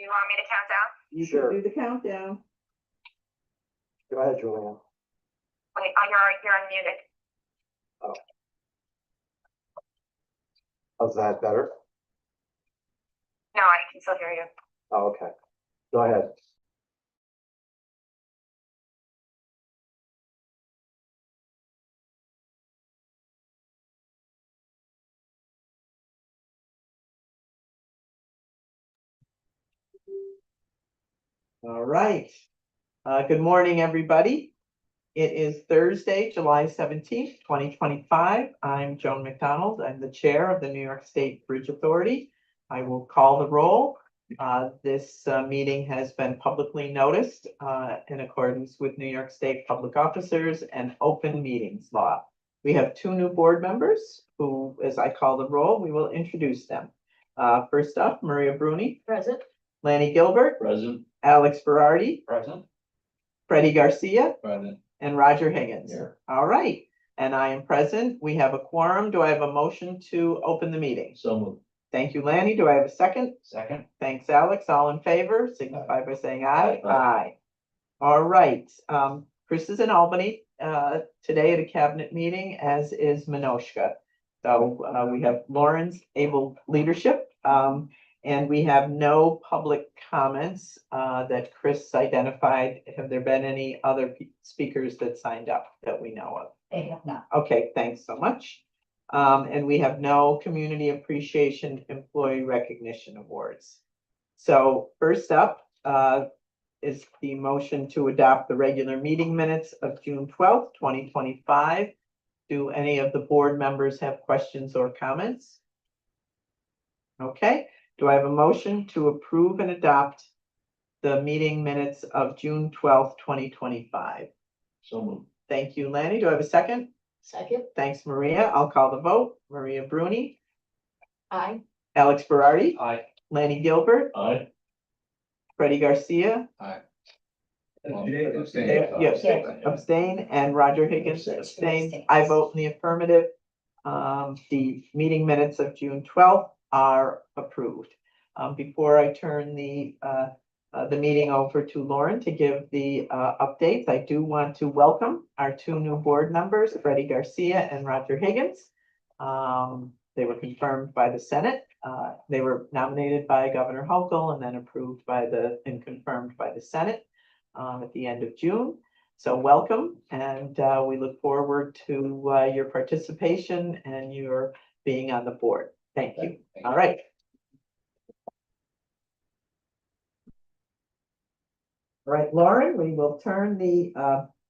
You want me to count down? You Sure. can do the countdown. Go ahead, Julianne. Wait, oh, you're unmuted. How's that better? No, I can still hear you. Oh, okay. Go ahead. All right. Good morning, everybody. It is Thursday, July 17th, 2025. I'm Joan McDonald. I'm the chair of the New York State Bridge Authority. I will call the roll. This meeting has been publicly noticed in accordance with New York State Public Officers and Open Meetings Law. We have two new board members who, as I call the roll, we will introduce them. First up, Maria Bruni. Present. Lanny Gilbert. Present. Alex Berardi. Present. Freddie Garcia. Present. And Roger Higgins. Here. All right. And I am present. We have a quorum. Do I have a motion to open the meeting? So moved. Thank you, Lanny. Do I have a second? Second. Thanks, Alex. All in favor, signify by saying aye. Aye. Aye. All right. Chris is in Albany today at a cabinet meeting, as is Minoshka. So we have Lauren's able leadership, and we have no public comments that Chris identified. Have there been any other speakers that signed up that we know of? They have not. Okay, thanks so much. And we have no Community Appreciation Employee Recognition Awards. So first up is the motion to adopt the regular meeting minutes of June 12th, 2025. Do any of the board members have questions or comments? Okay, do I have a motion to approve and adopt the meeting minutes of June 12th, 2025? So moved. Thank you, Lanny. Do I have a second? Second. Thanks, Maria. I'll call the vote. Maria Bruni, Aye. Alex Berardi, Aye. Lanny Gilbert, Aye. Freddie Garcia, Aye. yes, abstain, and Roger Higgins abstained. I vote in the affirmative. The meeting minutes of June 12th are approved. Before I turn the meeting over to Lauren to give the updates, I do want to welcome our two new board members, Freddie Garcia and Roger Higgins. They were confirmed by the Senate. They were nominated by Governor Hochul and then approved by and confirmed by the Senate at the end of June. So welcome, and we look forward to your participation and your being on the board. Thank you. All right. All right, Lauren, we will turn the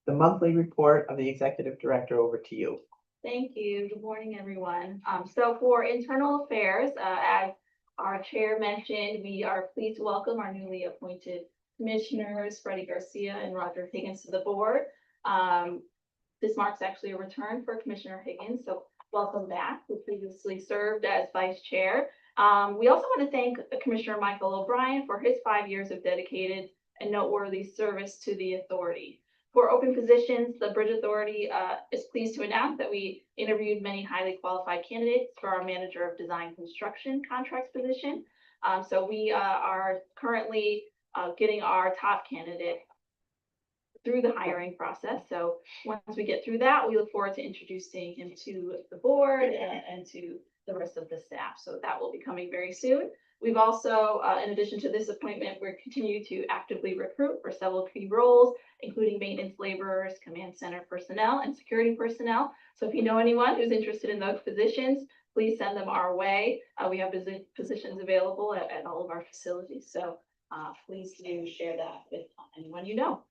monthly report of the executive director over to you. Thank you. Good morning, everyone. So for internal affairs, as our chair mentioned, we are pleased to welcome our newly appointed commissioners, Freddie Garcia and Roger Higgins, to the board. This marks actually a return for Commissioner Higgins, so welcome back, who previously served as vice chair. We also want to thank Commissioner Michael O'Brien for his 5 years of dedicated and noteworthy service to the authority. For open positions, the Bridge Authority is pleased to announce that we interviewed many highly qualified candidates for our Manager of Design Construction contracts position. So we are currently getting our top candidate through the hiring process. So once we get through that, we look forward to introducing him to the board and to the rest of the staff. So that will be coming very soon. We've also, in addition to this appointment, we're continuing to actively recruit for several key roles, including maintenance laborers, command center personnel, and security personnel. So if you know anyone who's interested in those positions, please send them our way. We have positions available at all of our facilities. So please do share that with anyone you know.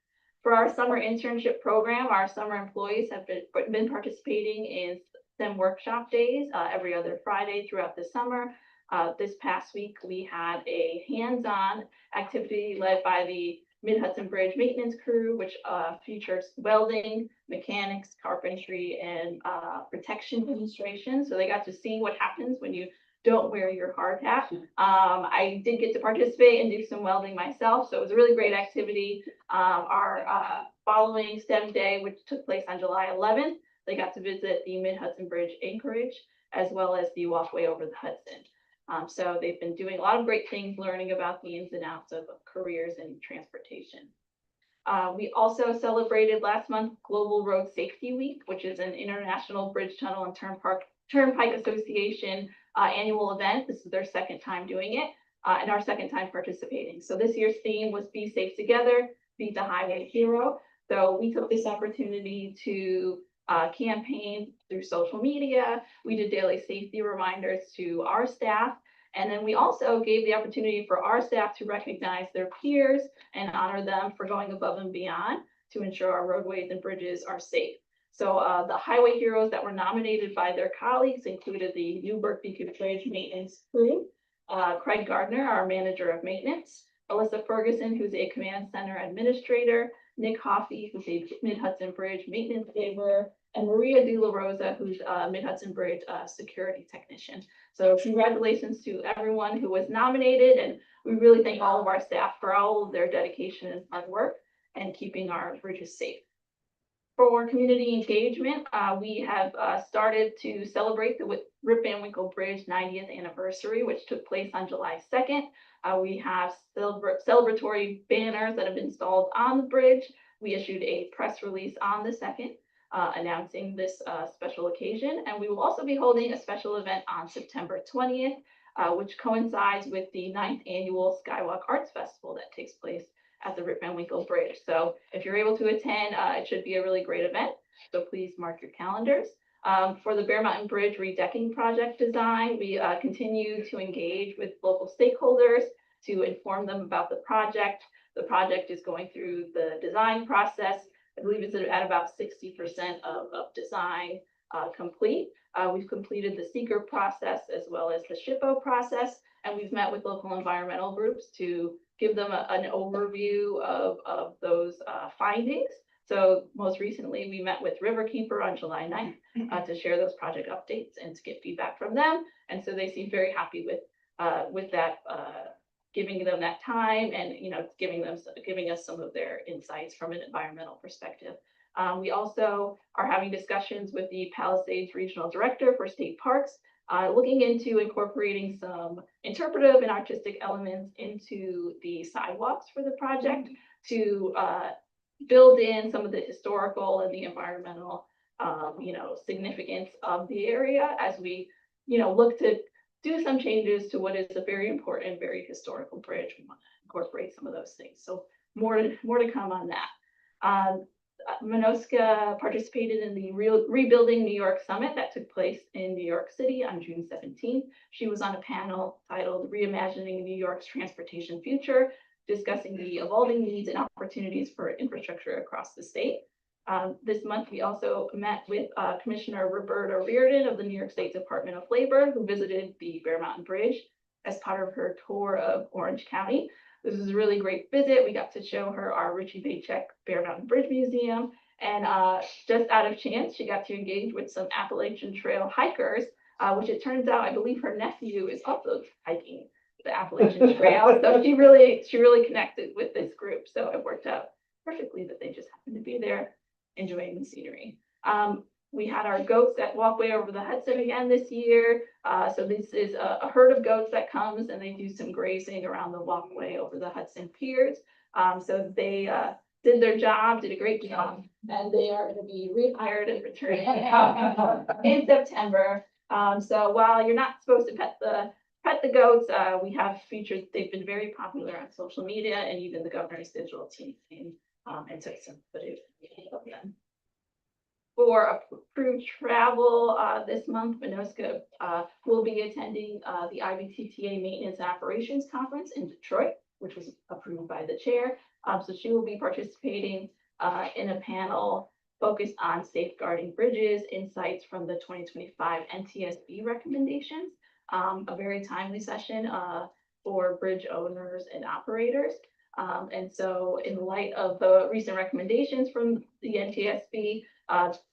For our summer internship program, our summer employees have been participating in STEM workshop days every other Friday throughout the summer. This past week, we had a hands-on activity led by the Mid-Hudson Bridge maintenance crew, which features welding, mechanics, carpentry, and protection demonstration. So they got to see what happens when you don't wear your hard hat. I did get to participate and do some welding myself, so it was a really great activity. Our following STEM day, which took place on July 11th, they got to visit the Mid-Hudson Bridge anchorage, as well as the walkway over the Hudson. So they've been doing a lot of great things, learning about the ins and outs of careers in transportation. We also celebrated last month Global Road Safety Week, which is an international bridge, tunnel, and Turnpike Association annual event. This is their second time doing it and our second time participating. So this year's theme was Be Safe Together, Beat the Highway Hero. So we took this opportunity to campaign through social media. We did daily safety reminders to our staff. And then we also gave the opportunity for our staff to recognize their peers and honor them for going above and beyond to ensure our roadways and bridges are safe. So the highway heroes that were nominated by their colleagues included the Newburgh Beacon Bridge maintenance crew, Craig Gardner, our manager of maintenance, Alyssa Ferguson, who's a command center administrator, Nick Hoffey, who's a Mid-Hudson Bridge maintenance laborer, and Maria De La Rosa, who's a Mid-Hudson Bridge security technician. So congratulations to everyone who was nominated, and we really thank all of our staff for all of their dedication and hard work and keeping our bridges safe. For community engagement, we have started to celebrate the Rip Van Winkle Bridge 90th anniversary, which took place on July 2nd. We have celebratory banners that have been installed on the bridge. We issued a press release on the 2nd announcing this special occasion. And we will also be holding a special event on September 20th, which coincides with the 9th annual Skywalk Arts Festival that takes place at the Rip Van Winkle Bridge. So if you're able to attend, it should be a really great event. So please mark your calendars. For the Bear Mountain Bridge redecking project design, we continue to engage with local stakeholders to inform them about the project. The project is going through the design process. I believe it's at about 60% of design complete. We've completed the seeker process as well as the SHPO process, and we've met with local environmental groups to give them an overview of those findings. So most recently, we met with Riverkeeper on July 9th to share those project updates and to get feedback from them. And so they seem very happy with that, giving them that time and giving us some of their insights from an environmental perspective. We also are having discussions with the Palisades Regional Director for State Parks, looking into incorporating some interpretive and artistic elements into the sidewalks for the project to build in some of the historical and the environmental, significance of the area as we, look to do some changes to what is a very important, very historical bridge. We want to incorporate some of those things. So more to come on that. MNOSCA participated in the Rebuilding New York Summit that took place in New York City on June 17th. She was on a panel titled Reimagining New York's Transportation Future, discussing the evolving needs and opportunities for infrastructure across the state. This month, we also met with Commissioner Roberta Reardon of the New York State Department of Labor, who visited the Bear Mountain Bridge as part of her tour of Orange County. This was a really great visit. We got to show her our Richie Bachek Bear Mountain Bridge Museum. And just out of chance, she got to engage with some Appalachian Trail hikers, which it turns out, I believe her nephew is also hiking the Appalachian Trail. So she really connected with this group. So it worked out perfectly that they just happened to be there enjoying the scenery. We had our goats that walkway over the Hudson again this year. So this is a herd of goats that comes and they do some grazing around the walkway over the Hudson piers. So they did their job, did a great job, and they are going to be rehired and returning in September. So while you're not supposed to pet the goats, we have featured, they've been very popular on social media, and even the governor's digital team came and took some footage of them. For approved travel this month, MNOSCA will be attending the IBTTA Maintenance and Operations Conference in Detroit, which was approved by the chair. So she will be participating in a panel focused on safeguarding bridges, insights from the 2025 NTSB recommendations, a very timely session for bridge owners and operators. And so in light of the recent recommendations from the NTSB,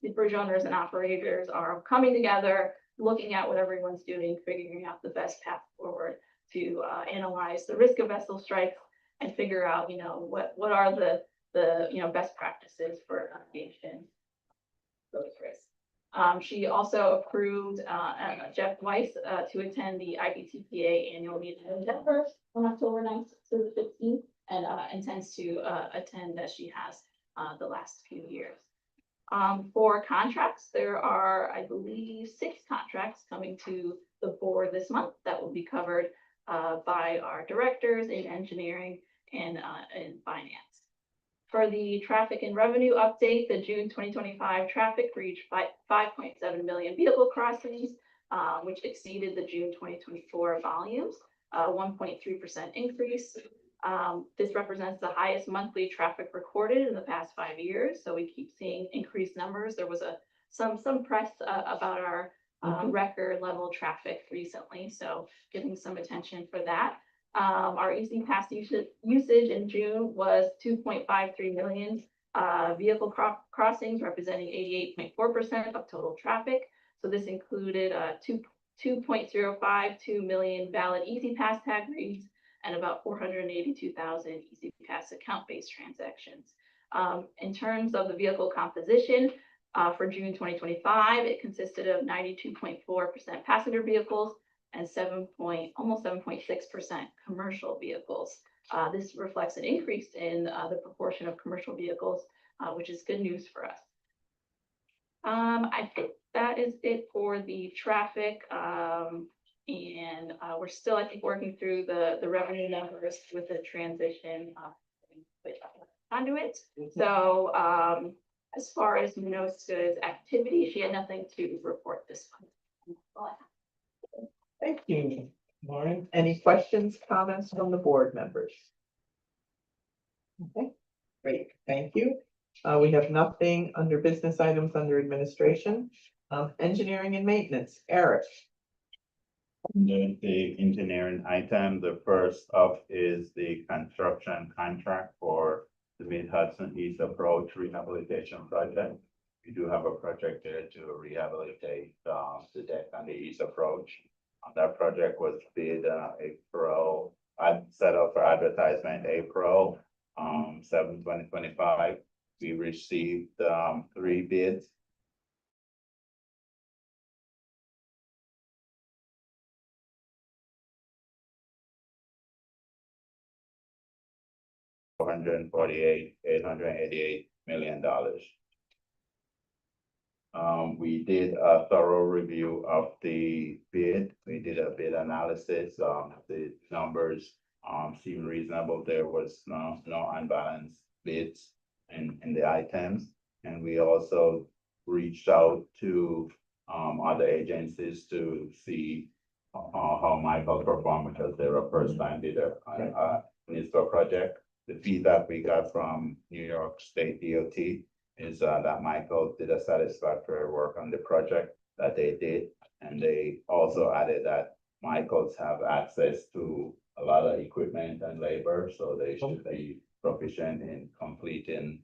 the bridge owners and operators are coming together, looking at what everyone's doing, figuring out the best path forward to analyze the risk of vessel strikes and figure out, what are the best practices for mitigation those risks. She also approved Jeff Weiss to attend the IBTPA annual meeting in Denver on October 9th to the 15th, and intends to attend as she has the last few years. For contracts, there are, I believe, 6 contracts coming to the board this month that will be covered by our directors in engineering and in finance. For the traffic and revenue update, the June 2025 traffic reached 5.7 million vehicle crossings, which exceeded the June 2024 volumes, 1.3% increase. This represents the highest monthly traffic recorded in the past 5 years. So we keep seeing increased numbers. There was some press about our record level traffic recently, so giving some attention for that. Our Easy Pass usage in June was 2.53 million vehicle crossings, representing 88.4% of total traffic. So this included 2.052 million valid Easy Pass tag reads and about 482,000 Easy Pass account-based transactions. In terms of the vehicle composition, for June 2025, it consisted of 92.4% passenger vehicles and almost 7.6% commercial vehicles. This reflects an increase in the proportion of commercial vehicles, which is good news for us. I think that is it for the traffic. And we're still, I think, working through the revenue numbers with the transition with conduit. So as far as NYSBA's activity, she had nothing to report this month. Thank you, Lauren. Any questions, comments from the board members? Okay, great, thank you. We have nothing under business items under administration. Engineering and maintenance, Eric. The engineering item, the first up is the construction contract for the Mid-Hudson East Approach Rehabilitation Project. We do have a project there to rehabilitate the deck on the East Approach. That project was bid April, set up for advertisement April 7, 2025. We received 3 bids. $888 million. We did a thorough review of the bid. We did a bid analysis. The numbers seem reasonable. There was no unbalanced bids in the items. And we also reached out to other agencies to see how Michael performed, because they were a first-time bidder on NYSBA project. The feedback we got from New York State DOT is that Michael did a satisfactory work on the project that they did. And they also added that Michaels have access to a lot of equipment and labor, so they should be proficient in completing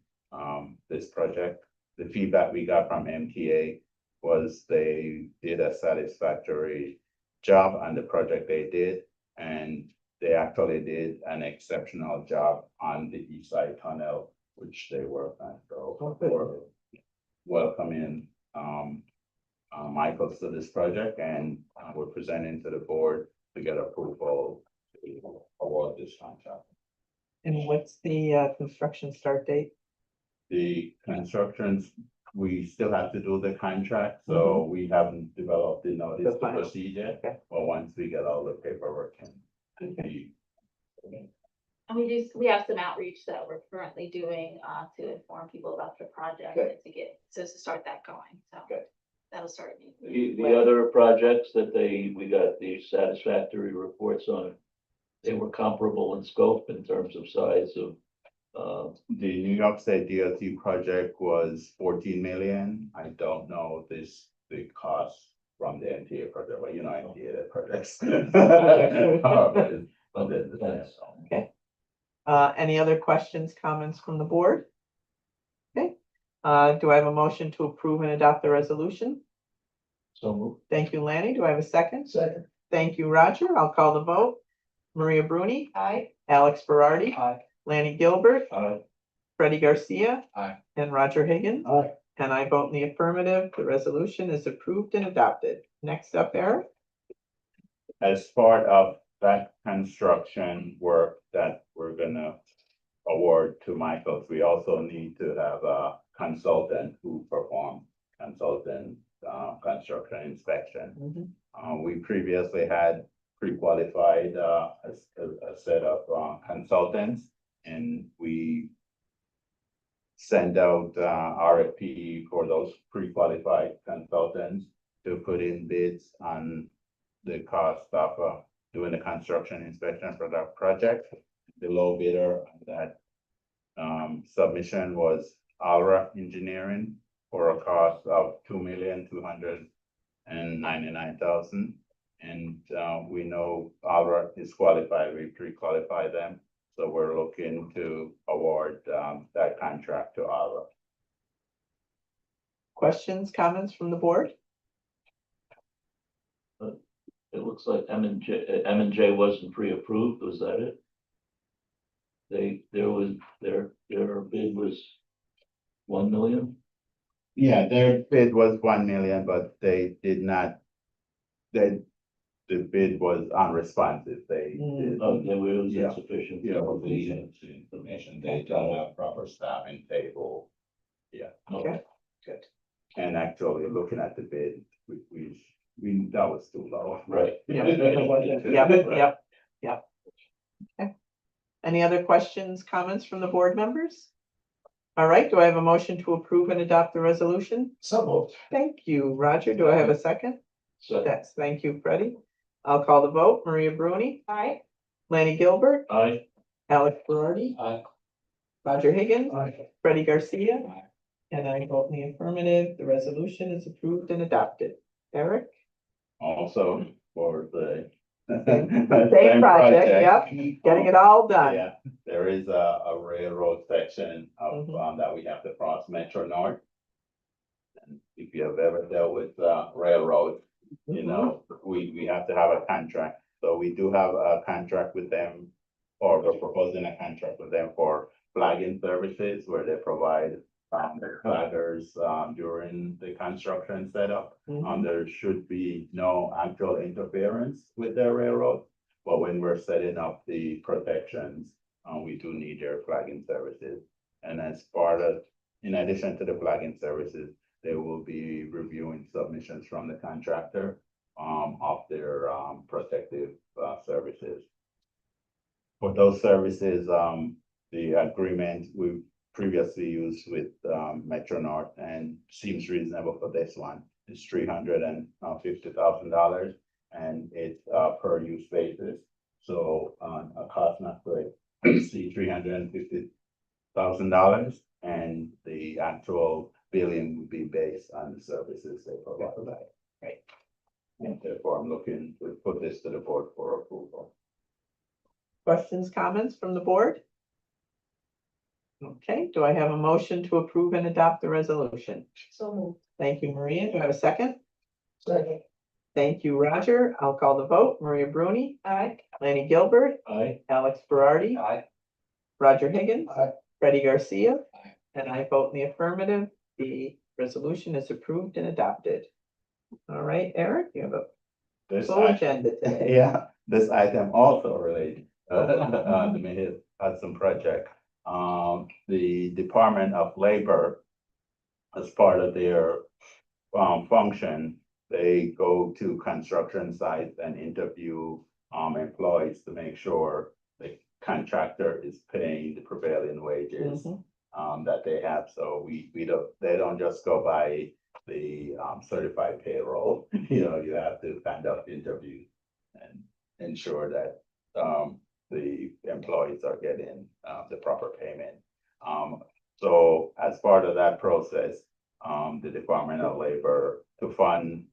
this project. The feedback we got from MTA was they did a satisfactory job on the project they did, and they actually did an exceptional job on the East Side Tunnel, which they worked on. So we're welcoming Michaels to this project, and we're presenting to the board to get approval to award this contract. And what's the construction start date? The constructions, we still have to do the contract, so we haven't developed the notice That's to fine. proceed yet. Okay. But once we get all the paperwork in. Okay. And we have some outreach that we're currently doing to inform people about the project Good. and to start that going. So Good. that'll start. The other projects that we got the satisfactory reports on, they were comparable in scope in terms of size of. The New York State DOT project was 14 million. I don't know the cost from the MTA project, but you know, MTA projects. Okay. Any other questions, comments from the board? Okay. Do I have a motion to approve and adopt the resolution? So moved. Thank you, Lanny. Do I have a second? Second. Thank you, Roger. I'll call the vote. Maria Bruni. Aye. Alex Berardi. Aye. Lanny Gilbert. Aye. Freddie Garcia. Aye. And Roger Higgins. Aye. and I vote in the affirmative. The resolution is approved and adopted. Next up, Eric. As part of that construction work that we're gonna award to Michaels, we also need to have a consultant who perform consultant construction inspection. We previously had pre-qualified a set of consultants, and we send out RFP for those pre-qualified consultants to put in bids on the cost of doing the construction inspection for that project. The low bidder on that submission was Alra Engineering for a cost of $2,299,000. And we know Alra is qualified, we pre-qualify them, so we're looking to award that contract to Alra. Questions, comments from the board? It looks like M and J wasn't pre-approved, was that it? Their bid was 1 million? Yeah, their bid was 1 million, but they did not, the bid was unresponsive. They did. Oh, they were Yeah. insufficient. Yeah, the information, they don't have proper staffing table. Yeah. Okay. And actually, looking at the bid, we, that was too low. Right. Yep. Okay. Any other questions, comments from the board members? All right, do I have a motion to approve and adopt the resolution? So moved. Thank you, Roger. Do I have a second? So, Yes, thank you, Freddie. I'll call the vote. Maria Bruni, Aye. Lanny Gilbert, aye. Alex Berardi, Aye. Roger Higgins, Aye. Freddie Garcia, and I vote in the affirmative. The resolution is approved and adopted. Eric? Also for the. Same project, yep, getting it all done. Yeah, there is a railroad section of, Mhm. that we have to cross Metro North. And if you have ever dealt with, railroad, you know, we have to have a contract. So we do have a contract with them, or we're proposing a contract with them for flagging services where they provide the flaggers, during the construction setup. Mhm. There should be no actual interference with their railroad, but when we're setting up the protections, we do need their flagging services. And as part of, in addition to the flagging services, they will be reviewing submissions from the contractor, of their, protective, services. For those services, the agreement we previously used with Metro North and seems reasonable for this one. It's $350,000 and it's per use basis. So on a cost not to exceed $350,000, and the actual billing would be based on the services they provide. Right. And therefore, I'm looking to put this to the board for approval. Questions, comments from the board? Okay, do I have a motion to approve and adopt the resolution? So moved. Thank you, Maria. Do I have a second? Second. Thank you, Roger. I'll call the vote. Maria Bruni, Aye. Lanny Gilbert, Aye. Alex Berardi, Aye. Roger Higgins, Aye. Freddie Garcia, Aye. and I vote in the affirmative. The resolution is approved and adopted. All right, Eric, you have a This full item- agenda today. Yeah, this item also related, to me, Hudson project. The Department of Labor, as part of their, function, they go to construction sites and interview, employees to make sure the contractor is paying the prevailing wages, Mhm. that they have. So they don't just go by the, certified payroll. You know, you have to conduct interviews and ensure that, the employees are getting, the proper payment. So as part of that process, the Department of Labor, to fund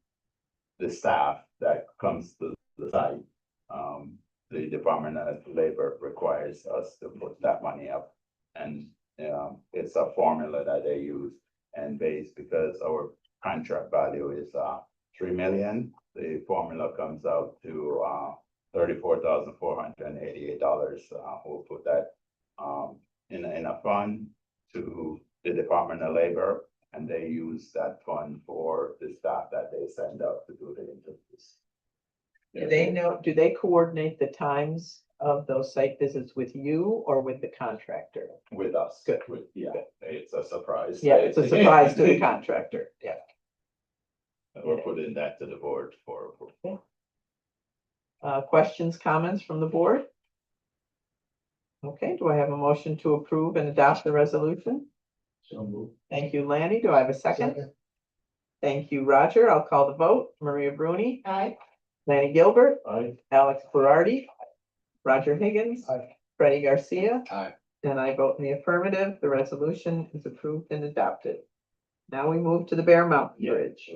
the staff that comes to the site, the Department of Labor requires us to put that money up. And, it's a formula that they use, and based, because our contract value is, 3 million, the formula comes out to, $34,488. We'll put that, in a fund to the Department of Labor, and they use that fund for the staff that they send out to do the interviews. Do they coordinate the times of those site visits with you or with the contractor? With us. Good. Yeah, it's a surprise. Yeah, it's a surprise to the contractor, yeah. We're putting that to the board for approval. Questions, comments from the board? Okay, do I have a motion to approve and adopt the resolution? So moved. Thank you, Lanny. Do I have a second? Thank you, Roger. I'll call the vote. Maria Bruni, Aye. Lanny Gilbert, Aye. Alex Berardi, Roger Higgins, Aye. Freddie Garcia. Aye. And I vote in the affirmative. The resolution is approved and adopted. Now we move to the Bear Mountain Bridge.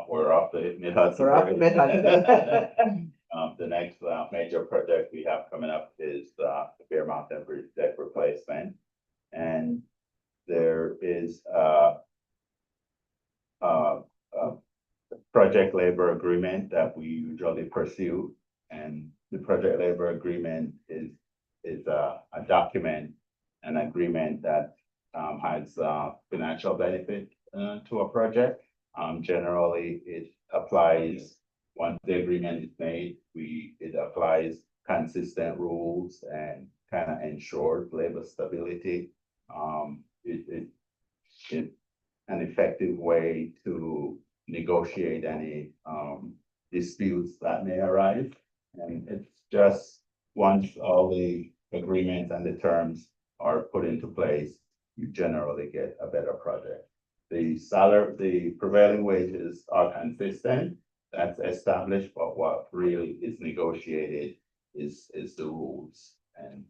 We're off the Mid-Hudson. We're off the Bridge. Mid-Hudson. The next major project we have coming up is the Bear Mountain Bridge deck replacement. And there is a project labor agreement that we usually pursue. And the project labor agreement is a document, an agreement that has financial benefit to a project. Generally, it applies once the agreement is made, it applies consistent rules and kind of ensures labor stability. It's an effective way to negotiate any disputes that may arise. And it's just once all the agreements and the terms are put into place, you generally get a better project. The prevailing wages are consistent, that's established, but what really is negotiated is the rules. And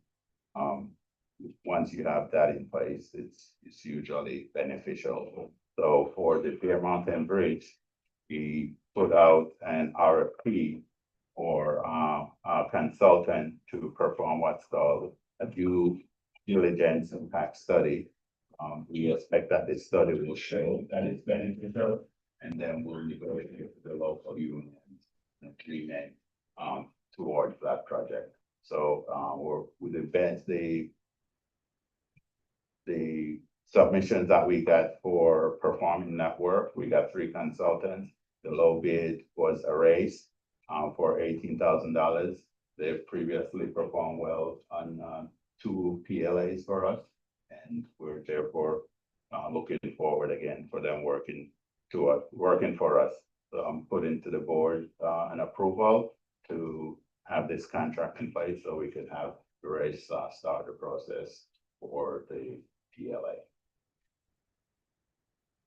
once you have that in place, it's usually beneficial. So for the Bear Mountain Bridge, we put out an RFP for a consultant to perform what's called a due diligence impact study. We expect that this study will show that it's beneficial, and then we'll negotiate with the local unions and agreement towards that project. So with the submissions that we got for performing that work, we got 3 consultants. The low bid was a race for $18,000. They've previously performed well on 2 PLAs for us. And we're therefore looking forward again for them working for us. So I'm putting to the board an approval to have this contract in place so we can have the race start the process for the PLA.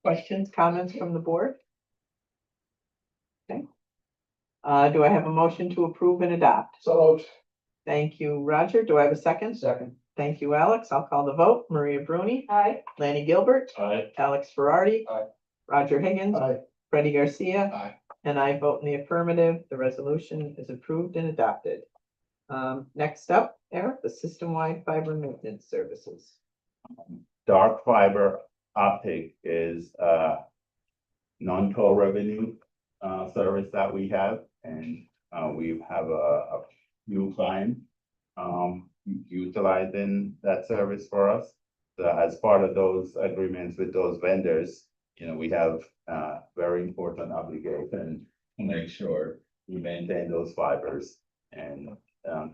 Questions, comments from the board? Okay. Do I have a motion to approve and adopt? So moved. Thank you, Roger. Do I have a second? Second. Thank you, Alex. I'll call the vote. Maria Bruni, Aye. Lanny Gilbert, Aye. Alex Berardi. Aye. Roger Higgins. Aye. Freddie Garcia. Aye. And I vote in the affirmative. The resolution is approved and adopted. Next up, Eric, the system-wide fiber maintenance services. Dark fiber optic is a non-toll revenue service that we have, and we have a few clients utilizing that service for us. So as part of those agreements with those vendors, we have very important obligation to make sure we maintain those fibers. And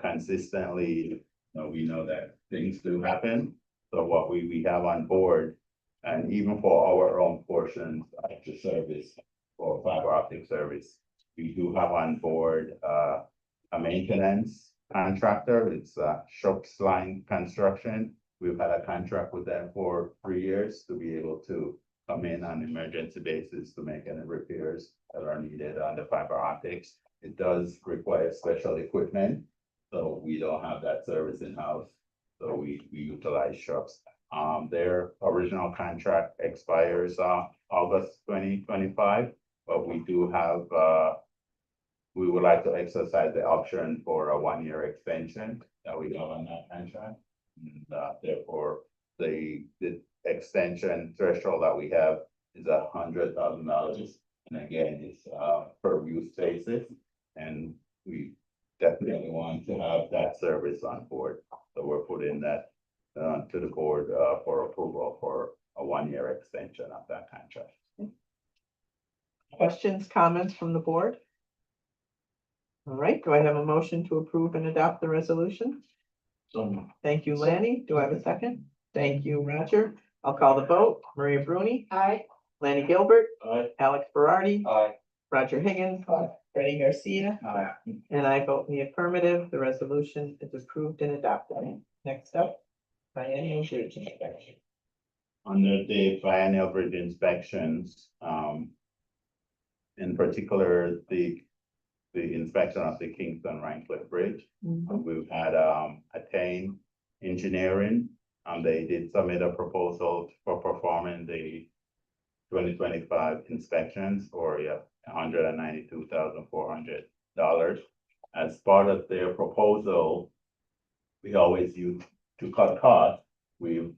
consistently, we know that things do happen. So what we have on board, and even for our own portions of the service for fiber optic service, we do have on board a maintenance contractor. It's Shops Line Construction. We've had a contract with them for 3 years to be able to come in on an emergency basis to make any repairs that are needed on the fiber optics. It does require special equipment, so we don't have that service in-house. So we utilize Shops. Their original contract expires August 2025, but we do have we would like to exercise the option for a 1-year extension that we have on that contract. And therefore, the extension threshold that we have is $100,000. And again, it's per use basis. And we definitely want to have that service on board. So we're putting that to the board for approval for a 1-year extension of that contract. Questions, comments from the board? All right, do I have a motion to approve and adopt the resolution? So, Thank you, Lanny. Do I have a second? Thank you, Roger. I'll call the vote. Maria Bruni, Aye. Lanny Gilbert, aye. Alex Berardi, Aye. Roger Higgins, Freddie Garcia, Aye. and I vote in the affirmative. The resolution is approved and adopted. Next up, biennial bridge inspection. Under the biennial bridge inspections, in particular, the inspection of the Kingston Rhinecliff Bridge. We've had, Attain Engineering, they did submit a proposal for performing the 2025 inspections for, $192,400. As part of their proposal, we always use, to cut costs, we've,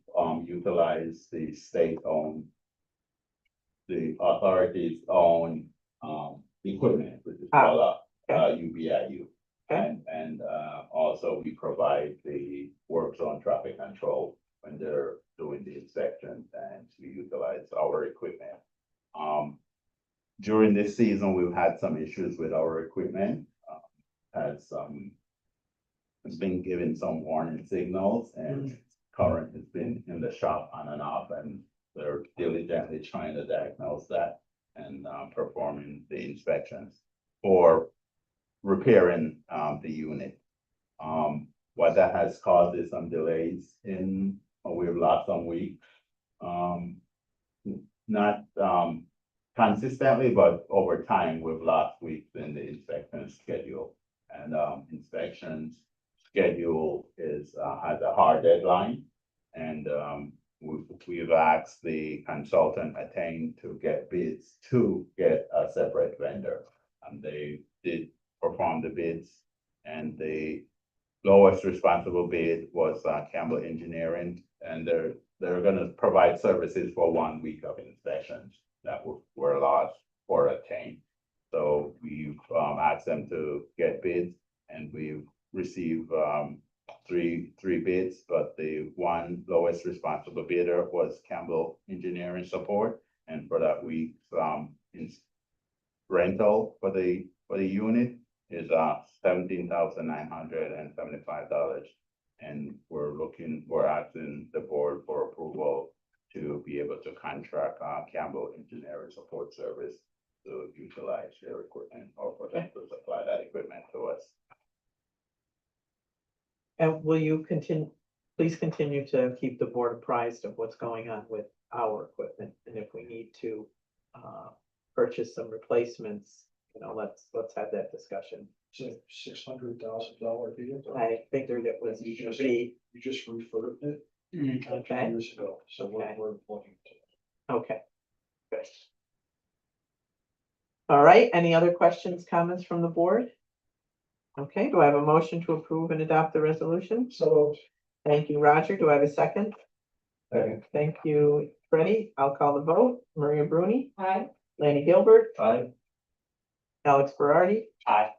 utilized the state-owned, the authority's own, equipment, which is called, UBIU. And also we provide the work zone traffic control when they're doing the inspections, and we utilize our equipment. During this season, we've had some issues with our equipment. It's been given some warning signals, and current has been in the shop on and off, and they're diligently trying to diagnose that and performing the inspections for repairing the unit. What that has caused is some delays in, we've lost some weeks. Not consistently, but over time, we've lost weeks in the inspection schedule. And inspections schedule is has a hard deadline. And we've asked the consultant Attain to get bids to get a separate vendor. And they did perform the bids, and the lowest responsible bid was Campbell Engineering, and they're gonna provide services for 1 week of inspections that were lost for Attain. So we've asked them to get bids, and we've received three bids, but the one lowest responsible bidder was Campbell Engineering Support, and for that week's rental for the unit is $17,975. And we're asking the board for approval to be able to contract Campbell Engineering Support Service to utilize their equipment, or for them to supply that equipment to us. And will you please continue to keep the board apprised of what's going on with our equipment, and if we need to purchase some replacements, let's have that discussion. $600,000 vehicle. I figured it was usually, You just referred it. Okay. 2 years ago, so Okay. we're looking to. okay. Good. All right, any other questions, comments from the board? Okay, do I have a motion to approve and adopt the resolution? So. Thank you, Roger. Do I have a second? Second. Thank you, Freddie. I'll call the vote. Maria Bruni, Aye. Lanny Gilbert, Aye. Alex Berardi. Aye.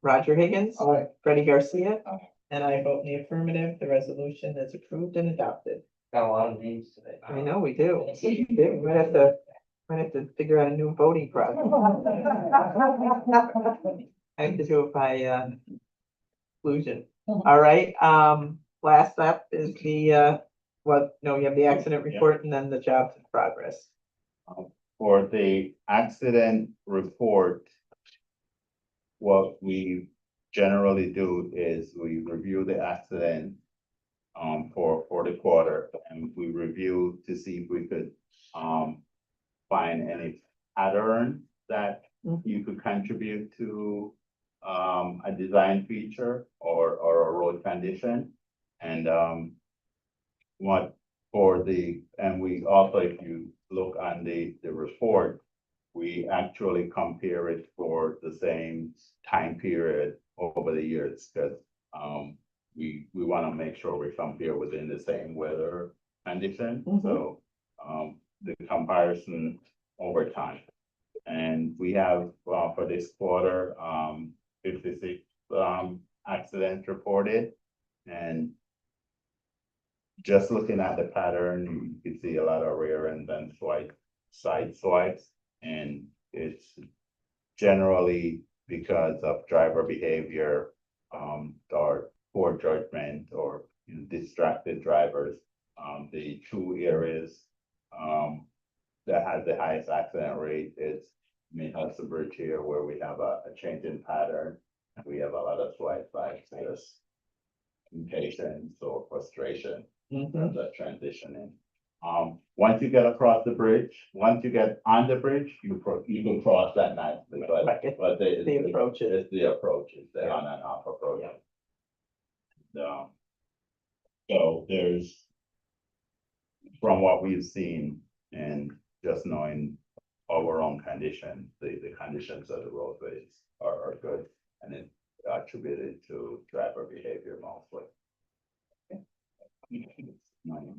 Roger Higgins, Aye. Freddie Garcia. Aye. And I vote in the affirmative. The resolution is approved and adopted. Got a lot of names today. I know we do. We do. We might have to figure out a new voting process. I have to do it by exclusion. All right, last up is you have the accident report and then the jobs in progress. For the accident report, what we generally do is we review the accident for the quarter, and we review to see if we could find any pattern that you could contribute to a design feature or a road condition. And we also, if you look on the report, we actually compare it for the same time period over the years, because we want to make sure we compare within the same weather condition. So the comparison over time. And we have for this quarter 56 accidents reported, and just looking at the pattern, you can see a lot of rear and then side swipes. And it's generally because of driver behavior, or poor judgment or distracted drivers. The two areas, that has the highest accident rate is Mid-Hudson Bridge here, where we have a change in pattern. We have a lot of swipe backs, just impatience or frustration of the transitioning. Once you get across the bridge, once you get on the bridge, you can cross that nicely, but Right. the approach is. it's the approach, it's the on and off approach. So there's, from what we've seen and just knowing our own condition, the conditions of the roadways are good, and it's attributed to driver behavior mostly.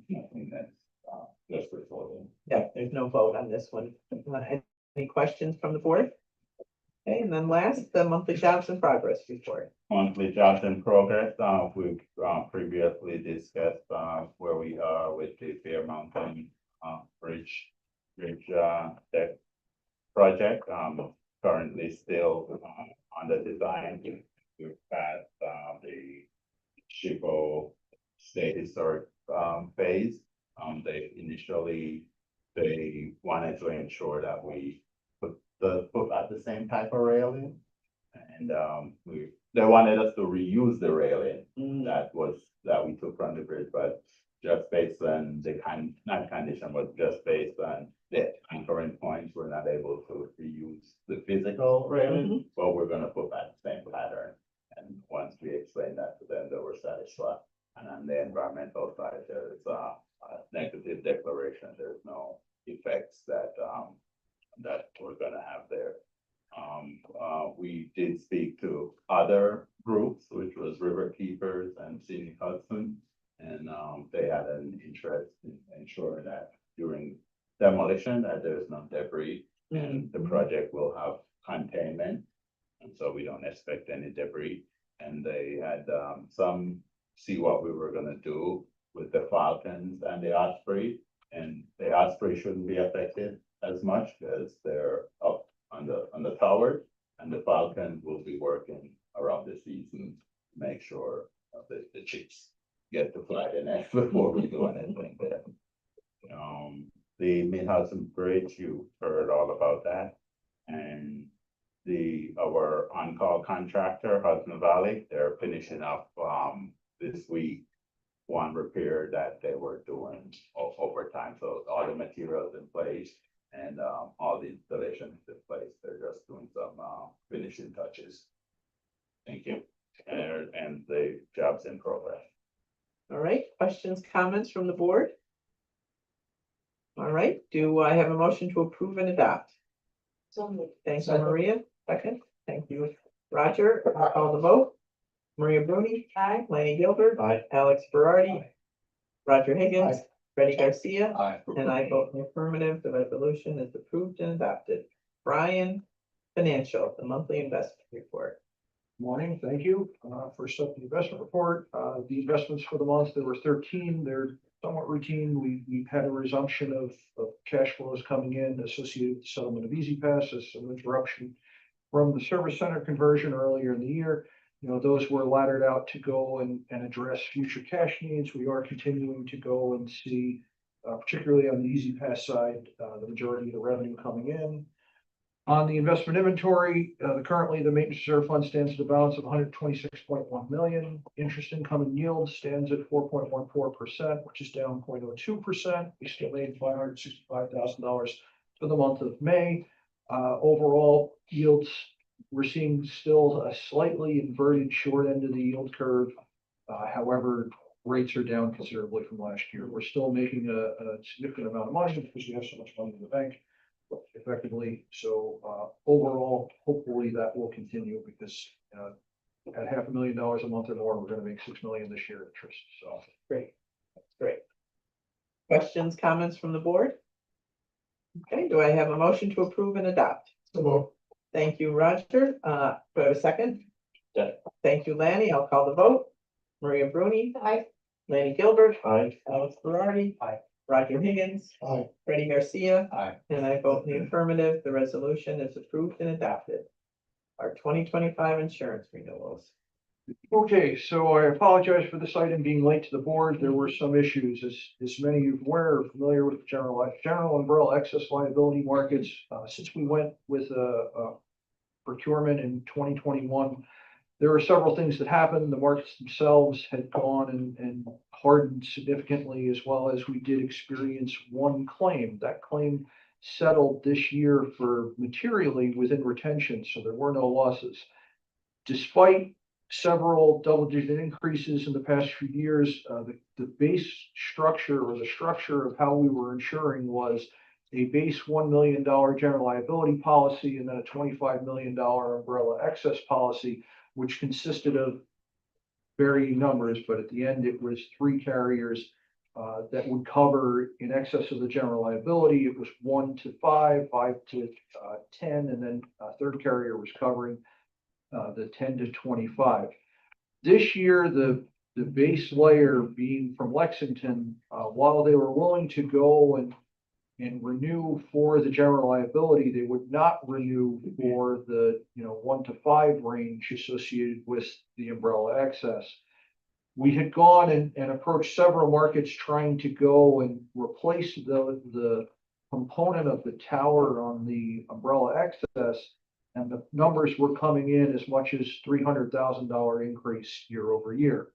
Nothing that's, just reporting. Yeah, there's no vote on this one. Any questions from the board? Okay, and then last, the monthly jobs in progress report. Monthly jobs in progress, we've previously discussed where we are with the Fair Mountain Bridge deck project, currently still under design. We've passed the SHPO State Historic phase. They wanted to ensure that we put at the same type of railing. And they wanted us to reuse the railing that we took from the bridge, but just based on the not condition, but just based on the anchoring points, we're not able to reuse the physical railing, but we're gonna put that same pattern. And once we explained that to them, they were satisfied. And on the environmental side, there's a negative declaration. There's no effects that we're gonna have there. We did speak to other groups, which was River Keepers and Scenic Hudson. And they had an interest in ensuring that during demolition that there's no debris and the project will have containment. And so we don't expect any debris. And they had see what we were gonna do with the Falcons and the Osprey. And the Osprey shouldn't be affected as much because they're up on the tower, and the Falcon will be working around the season to make sure the chicks get to fly the nest before we do anything there. The Mid-Hudson Bridge, you heard all about that. And our on-call contractor, Hudson Valley, they're finishing up this week one repair that they were doing over time. So all the materials in place and all the installations in place. They're just doing some finishing touches. Thank you. And the job's in progress. All right, questions, comments from the board? All right, do I have a motion to approve and adopt? Thank you, Maria. Second, thank you, Roger. I'll call the vote. Maria Bruni. Aye. Lanny Gilbert. Aye. Alex Berardi. Roger Higgins. Aye. Freddie Garcia. Aye. And I vote in the affirmative. The resolution is approved and adopted. Brian, financial, the monthly investment report. Morning, thank you. First up, the investment report. The investments for the month, there were 13. They're somewhat routine. We've had a resumption of cash flows coming in associated with the settlement of Easy Pass. There's some interruption from the service center conversion earlier in the year. Those were laddered out to go and address future cash needs. We are continuing to go and see, particularly on the Easy Pass side, the majority of the revenue coming in. On the investment inventory, currently the maintenance reserve fund stands at a balance of 126.1 million. Interest income and yield stands at 4.14%, which is down 0.02%. We still made $565,000 for the month of May. Overall yields, we're seeing still a slightly inverted short end of the yield curve. However, rates are down considerably from last year. We're still making a significant amount of money because we have so much money in the bank effectively. So overall, hopefully that will continue because at $500,000 a month or more, we're going to make $6 million this year interest. So Great, that's great. Questions, comments from the board? Okay, do I have a motion to approve and adopt? Thank you, Roger. Do I have a second? Second. Thank you, Lanny. I'll call the vote. Maria Bruni. Aye. Lanny Gilbert, Aye. Alex Berardi. Aye. Roger Higgins, Aye. Freddie Garcia, Aye. and I vote in the affirmative. The resolution is approved and adopted. Our 2025 insurance renewals. Okay, so I apologize for this item being late to the board. There were some issues, as many of you are familiar with the general umbrella excess liability markets. Since we went with a procurement in 2021, there were several things that happened. The markets themselves had gone and hardened significantly, as well as we did experience one claim. That claim settled this year for materially within retention, so there were no losses. Despite several double-digit increases in the past few years, the base structure or the structure of how we were insuring was a base $1 million general liability policy and then a $25 million umbrella excess policy, which consisted of varying numbers, but at the end it was 3 carriers that would cover in excess of the general liability. It was 1 to 5, 5 to 10, and then a third carrier was covering the 10 to 25. This year, the base layer being from Lexington, while they were willing to go and renew for the general liability, they would not renew for the 1 to 5 range associated with the umbrella excess. We had gone and approached several markets trying to go and replace the component of the tower on the umbrella excess, and the numbers were coming in as much as $300,000 increase year over year.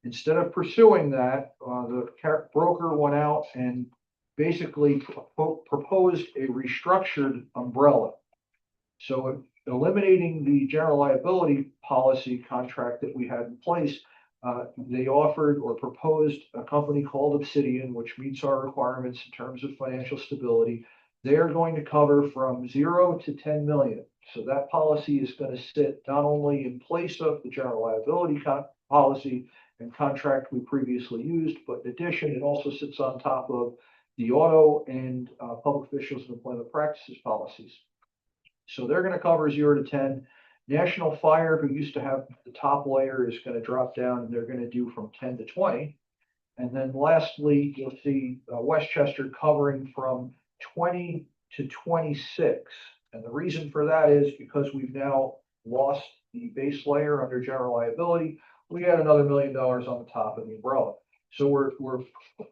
Instead of pursuing that, the broker went out and basically proposed a restructured umbrella. So eliminating the general liability policy contract that we had in place, they offered or proposed a company called Obsidian, which meets our requirements in terms of financial stability. They are going to cover from 0 to 10 million. So that policy is going to sit not only in place of the general liability policy and contract we previously used, but in addition, it also sits on top of the auto and public officials and employment practices policies. So they're going to cover 0 to 10. National Fire, who used to have the top layer, is going to drop down, and they're going to do from 10 to 20. And then lastly, you'll see Westchester covering from 20 to 26. And the reason for that is because we've now lost the base layer under general liability. We had another $1 million on the top of the umbrella. So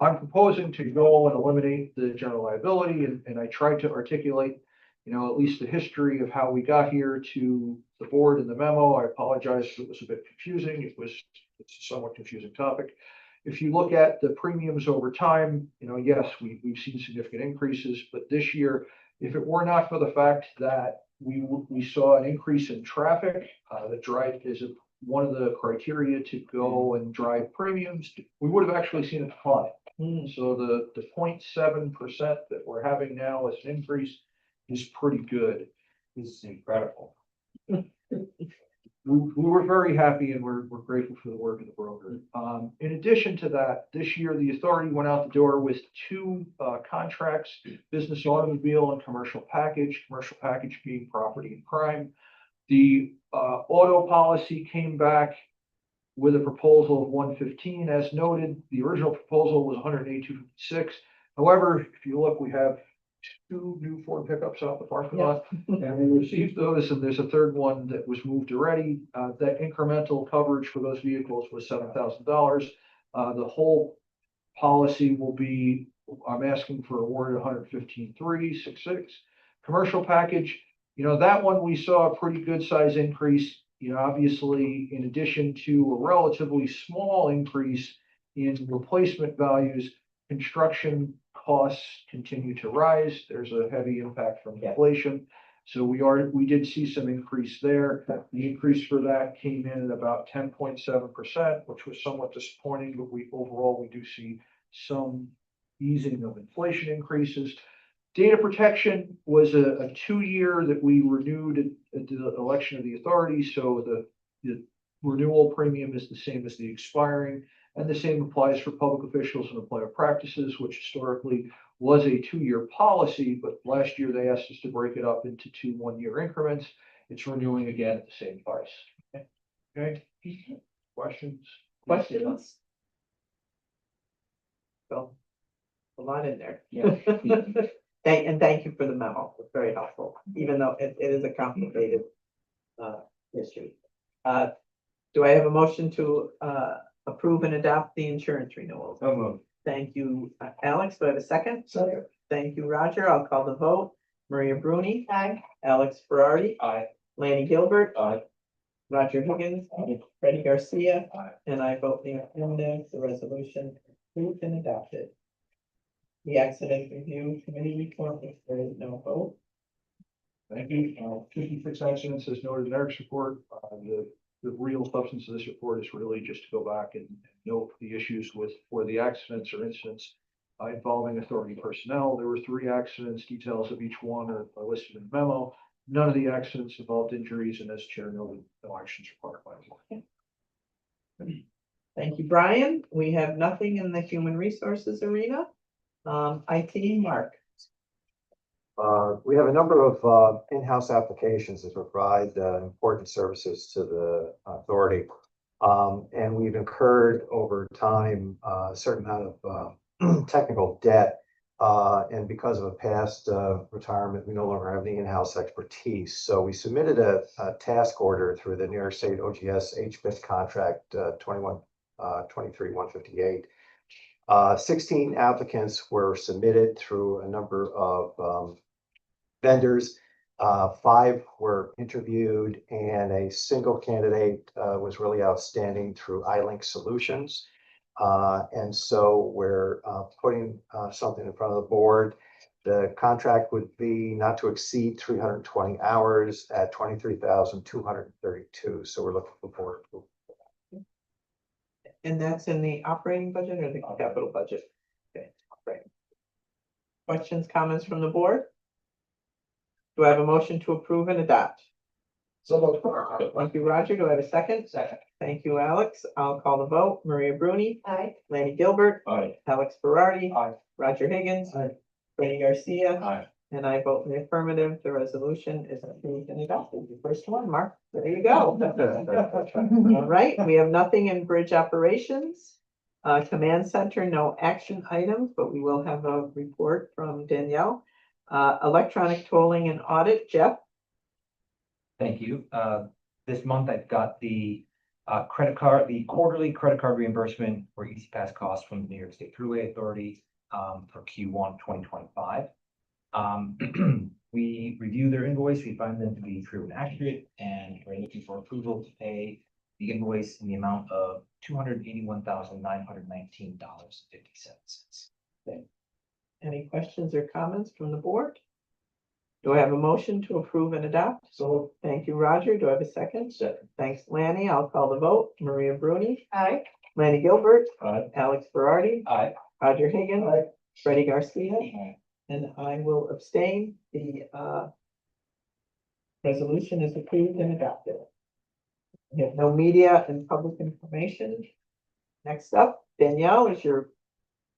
I'm proposing to go and eliminate the general liability, and I tried to articulate, at least the history of how we got here to the board in the memo. I apologize if it was a bit confusing. It's a somewhat confusing topic. If you look at the premiums over time, yes, we've seen significant increases, but this year, if it were not for the fact that we saw an increase in traffic, that drive is one of the criteria to go and drive premiums, we would have actually seen a decline. So the 0.7% that we're having now as an increase is pretty good. This is incredible. We were very happy, and we're grateful for the work of the broker. In addition to that, this year, the authority went out the door with 2 contracts, business automobile and commercial package being property and crime. The auto policy came back with a proposal of 115. As noted, the original proposal was 182.56. However, if you look, we have 2 new Ford pickups out the parking lot, and we received those, and there's a third one that was moved already. That incremental coverage for those vehicles was $7,000. The whole policy will be, I'm asking for award 115.366. Commercial package, that one we saw a pretty good size increase. Obviously, in addition to a relatively small increase in replacement values, construction costs continue to rise. There's a heavy impact from inflation. So we did see some increase there. The increase for that came in at about 10.7%, which was somewhat disappointing, but overall we do see some easing of inflation increases. Data protection was a 2-year that we renewed at the election of the authority. So the renewal premium is the same as the expiring, and the same applies for public officials and employment practices, which historically was a 2-year policy, but last year they asked us to break it up into 2 1-year increments. It's renewing again at the same price. Okay. Questions? Questions? So a lot in there. Yeah. Thank you for the memo. It's very helpful, even though it is a complicated issue. Do I have a motion to approve and adopt the insurance renewals? Thank you, Alex. Do I have a second? Second. Thank you, Roger. I'll call the vote. Maria Bruni. Aye. Alex Ferrari. Aye. Lanny Gilbert. Aye. Roger Higgins. Freddie Garcia. Aye. And I vote in the affirmative. The resolution approved and adopted. The accident review committee report, if there is no vote. Thank you. 56 accidents as noted in Eric's report. The real substance of this report is really just to go back and note the issues with where the accidents or incidents involving authority personnel. There were 3 accidents. Details of each one are listed in the memo. None of the accidents involved injuries, and as chair noted, no actions required by law. Thank you, Brian. We have nothing in the human resources arena. IT, Mark. We have a number of in-house applications that provide important services to the authority. And we've incurred over time a certain amount of technical debt. And because of a past retirement, we no longer have the in-house expertise. So we submitted a task order through the New York State OGS HBIS contract 23-158. 16 applicants were submitted through a number of vendors. 5 were interviewed, and a single candidate was really outstanding through iLink Solutions. And so we're putting something in front of the board. The contract would be not to exceed 320 hours at $23,232. So we're looking forward to. And that's in the operating budget or the capital budget? Okay, great. Questions, comments from the board? Do I have a motion to approve and adopt? So Thank you, Roger. Do I have a second? Second. Thank you, Alex. I'll call the vote. Maria Bruni. Aye. Lanny Gilbert. Aye. Alex Ferrari. Aye. Roger Higgins. Aye. Freddie Garcia. Aye. And I vote in the affirmative. The resolution is approved and adopted. Your first one, Mark. There you go. All right, we have nothing in bridge operations. Command center, no action items, but we will have a report from Danielle. Electronic tolling and audit, Jeff. Thank you. This month I've got the the quarterly credit card reimbursement for Easy Pass costs from the New York State Thruway Authority for Q1 2025. We review their invoice, we find them to be true and accurate, and we're looking for approval to pay the invoice in the amount of $281,919.57. Any questions or comments from the board? Do I have a motion to approve and adopt? So Thank you, Roger. Do I have a second? Second. Thanks, Lanny. I'll call the vote. Maria Bruni. Aye. Lanny Gilbert. Aye. Alex Ferrari. Aye. Roger Higgins. Aye. Freddie Garcia. Aye. And I will abstain. The resolution is approved and adopted. We have no media and public information. Next up, Danielle, is your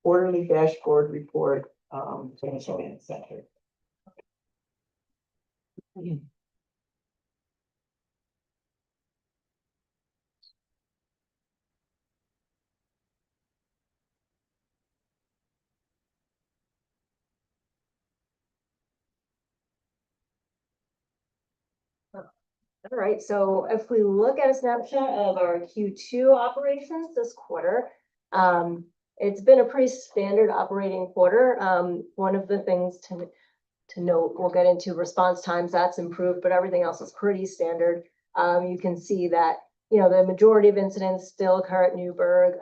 quarterly dashboard report to the command center. All right, so if we look at a snapshot of our Q2 operations this quarter, it's been a pretty standard operating quarter. One of the things to note, we'll get into response times, that's improved, but everything else is pretty standard. You can see that, you know, the majority of incidents still occur at Newburgh.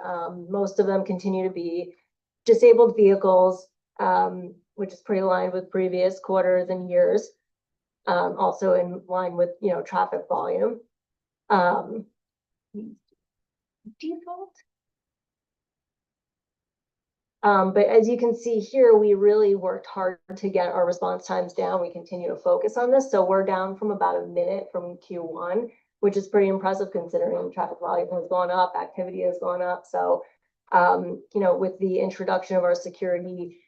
Most of them continue to be disabled vehicles, which is pretty aligned with previous quarters and years. Also in line with, you know, traffic volume. Default. But as you can see here, we really worked hard to get our response times down. We continue to focus on this. So we're down from about a minute from Q1, which is pretty impressive considering traffic volume has gone up, activity has gone up. So, you know, with the introduction of our security,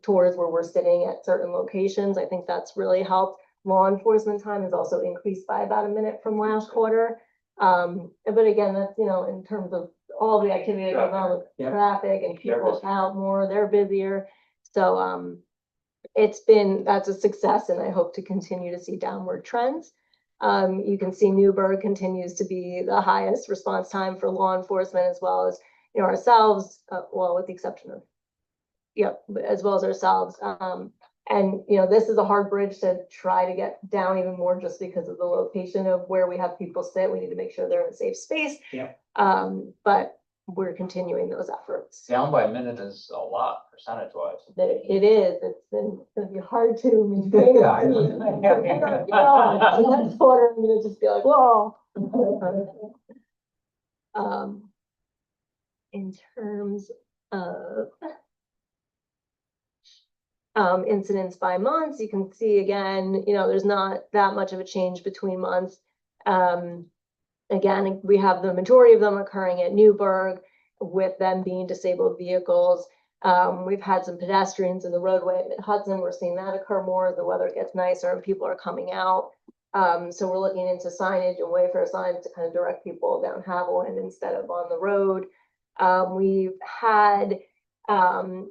tours where we're sitting at certain locations, I think that's really helped. Law enforcement time has also increased by about a minute from last quarter. But again, that's, you know, in terms of all the activity that goes on with Yeah. traffic and They're people busy. out more, they're busier. So, that's a success and I hope to continue to see downward trends. You can see Newburgh continues to be the highest response time for law enforcement as well as, ourselves, well, with the exception of, yep, as well as ourselves. And, this is a hard bridge to try to get down even more just because of the location of where we have people sit. We need to make sure they're in a safe space. Yep. But we're continuing those efforts. Down by a minute is a lot percentage wise. It is, it's gonna be hard to maintain. Yeah, I know. Next quarter, I'm gonna just be like, whoa. In terms of incidents by months, you can see again, there's not that much of a change between months. Again, we have the majority of them occurring at Newburgh, with them being disabled vehicles. We've had some pedestrians in the roadway at Hudson. We're seeing that occur more as the weather gets nicer and people are coming out. So we're looking into signage and wayfair signs to kind of direct people down Haviland instead of on the road. We've had a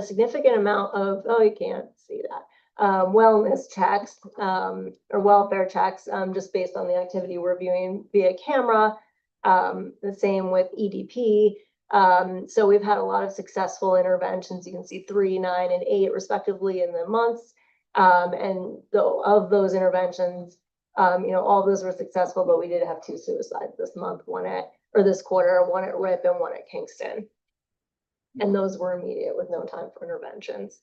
significant amount of, oh, you can't see that, wellness checks, or welfare checks, just based on the activity we're viewing via camera. The same with EDP. So we've had a lot of successful interventions. You can see 3, 9, and 8 respectively in the months. And of those interventions, all of those were successful, but we did have 2 suicides this month, this quarter, one at Rip and one at Kingston. And those were immediate with no time for interventions.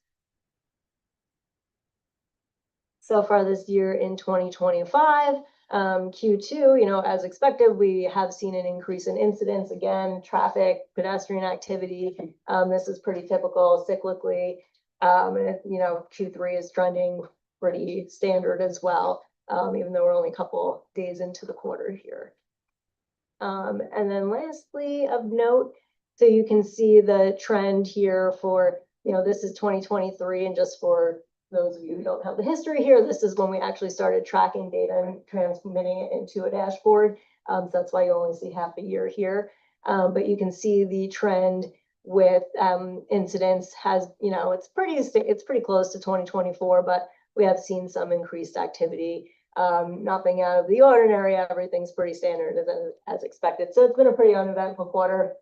So far this year in 2025, Q2, as expected, we have seen an increase in incidents, again, traffic, pedestrian activity. This is pretty typical cyclically. And, Q3 is trending pretty standard as well, even though we're only a couple days into the quarter here. And then lastly of note, so you can see the trend here for, this is 2023, and just for those of you who don't have the history here, this is when we actually started tracking data and transmitting it into a dashboard. So that's why you only see half a year here. But you can see the trend with incidents has, it's pretty close to 2024, but we have seen some increased activity. Nothing out of the ordinary. Everything's pretty standard as expected. So it's been a pretty uneventful quarter.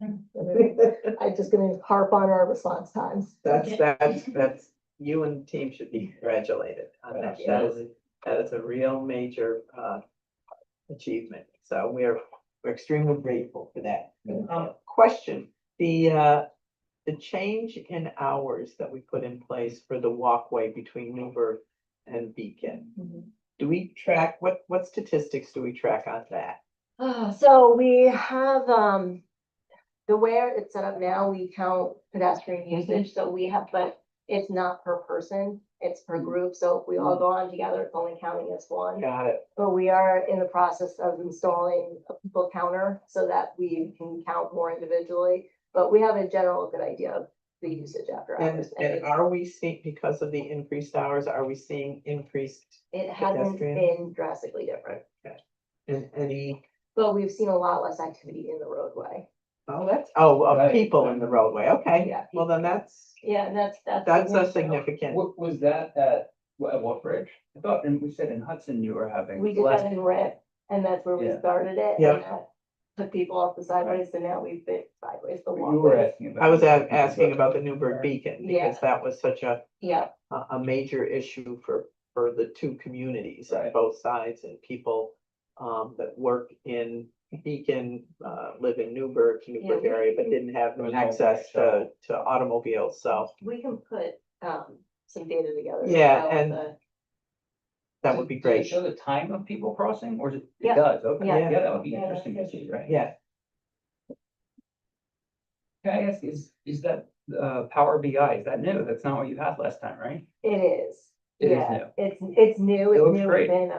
I'm just gonna harp on our response times. That's, you and the team should be congratulated on that. That is a real major achievement. So we're extremely grateful for that. Question, the change in hours that we put in place for the walkway between Newburgh and Beacon. Do we track, what statistics do we track on that? So we have, the way it's set up now, we count pedestrian usage, so we have, but it's not per person, it's per group. So if we all go on together, it's only counting as one. Got it. But we are in the process of installing a people counter so that we can count more individually. But we have a general good idea of the usage after hours. And are we seeing, because of the increased hours, are we seeing increased? It hasn't pedestrian? been drastically different, And any, but we've seen a lot less activity in the roadway. of Right. people in the roadway, okay, Yeah. well then that's That's a significant. What was that at what bridge? I thought, and we said in Hudson you were having. We did that in Rip, and that's where we Yeah. started it. Yeah. And that took people off the sideways, so now we've been sideways the You were walkway. asking about. I was asking about the Newburgh Beacon, Yeah. because that was such a Yeah, major issue for the 2 communities on Right. both sides, and people that work in Beacon, live in Newburgh Yeah. area, but didn't have There was no access shuttle. to automobiles, so we can put some data together. as Yeah, well, and the- that would be Does it great. show the time of people crossing, or is it? Yeah. It does, okay, Yeah. yeah, that would be Yeah, interesting to that's see, right? Yeah, Can I ask, is that Power BI, is that new? That's not what you had last time, right? It is. It is Yeah, new. It's new, It it's looks new great. within,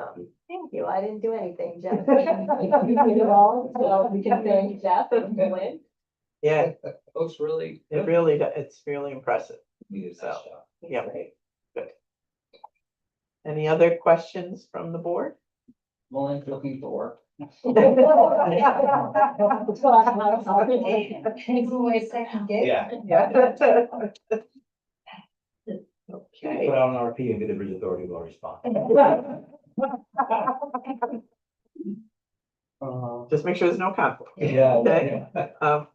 thank you, I didn't do anything, Jeff. You did it all, so we can thank Jeff and Lynn. yeah, Looks really. it's really impressive. So, yeah. Good. Any other questions from the board? Well, looking for work. Yeah. Okay. Put out an RP and get the bridge authority will respond. Just make sure there's no conflict. Yeah. Okay.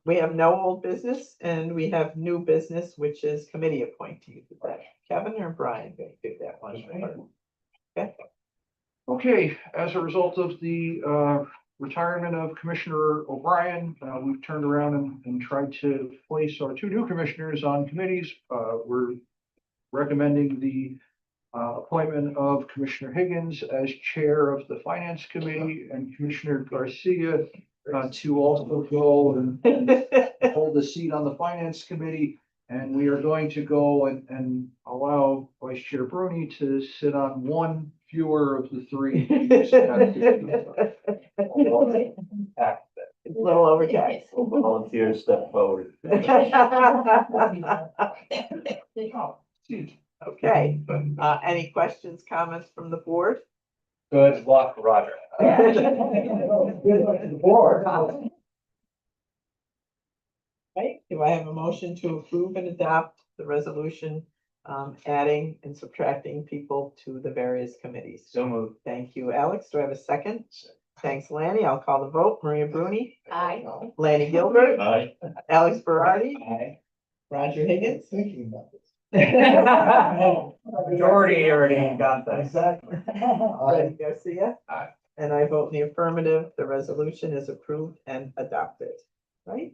We have no old business and we have new business, which is committee appointees. Is that Kevin or Brian going to pick that one? Okay, as a result of the retirement of Commissioner O'Brien, we've turned around and tried to place our two new commissioners on committees. We're recommending the appointment of Commissioner Higgins as Chair of the Finance Committee and Commissioner Garcia to also go and hold the seat on the Finance Committee. And we are going to go and allow Vice Chair Bruni to sit on one fewer of the three. It's a little overtaxed. Volunteers step forward. Okay, any questions, comments from the board? Good luck, Roger. Right, do I have a motion to approve and adopt the resolution, adding and subtracting people to the various committees? So moved. Thank you, Alex. Do I have a second? Thanks, Lanny. I'll call the vote. Maria Bruni, Aye. Lanny Gilbert, Aye. Alex Berardi, Aye. Roger Higgins. Thinking about this. Majority already got that. Exactly. Freddie Garcia. Aye. And I vote in the affirmative. The resolution is approved and adopted, right?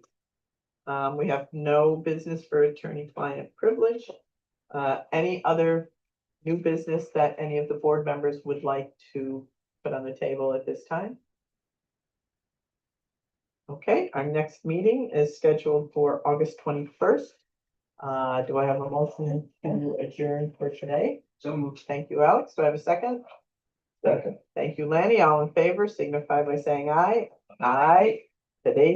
We have no business for attorney-client privilege. Any other new business that any of the board members would like to put on the table at this time? Okay, our next meeting is scheduled for August 21st. Do I have a motion to adjourn for today? So moved. Thank you, Alex. Do I have a second? Second. Thank you, Lanny. All in favor signify by saying aye. Aye. Today's